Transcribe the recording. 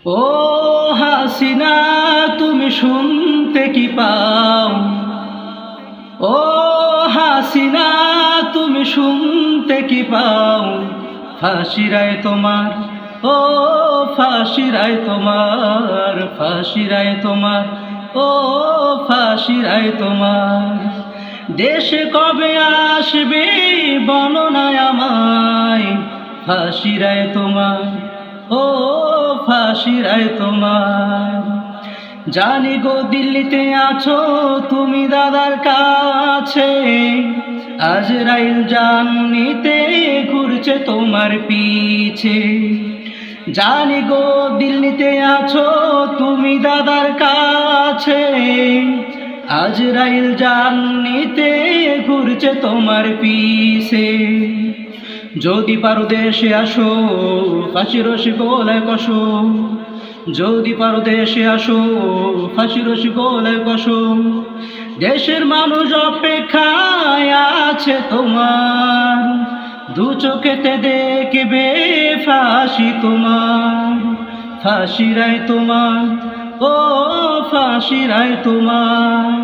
ও হাসিনা তুমি শুনতে কি পাও, ও হাসিনা তুমি শুনতে কি পাও, ফাঁসিরায় তোমার, ও ফাঁসিরায় তোমার, ফাঁসিরায় তোমার, ও ফাঁসিরায় তোমার। দেশে কবে আসবে বলো না আমায়, ফাঁসিরায় তোমার, ও ফাঁসিরায় তোমার। জানি গো দিল্লিতে আছো তুমি দাদার কাছে, আজরাইল জান নিতে ঘুরছে তোমার পিছে। জানি গো দিল্লিতে আছো তুমি দাদার কাছে, আজরাইল জান নিতে ঘুরছে তোমার পিছে। যদি পারো দেশে আসো ফাঁসি রশি গলায় কষো, যদি পারো দেশে আসো ফাঁসি রশি গলায় কষো। দেশের মানুষ অপেক্ষায় আছে তোমার, দু চোখেতে দেখবে ফাঁসি তোমার, ফাঁসিরায় তোমার, ও ফাঁসিরায় তোমার।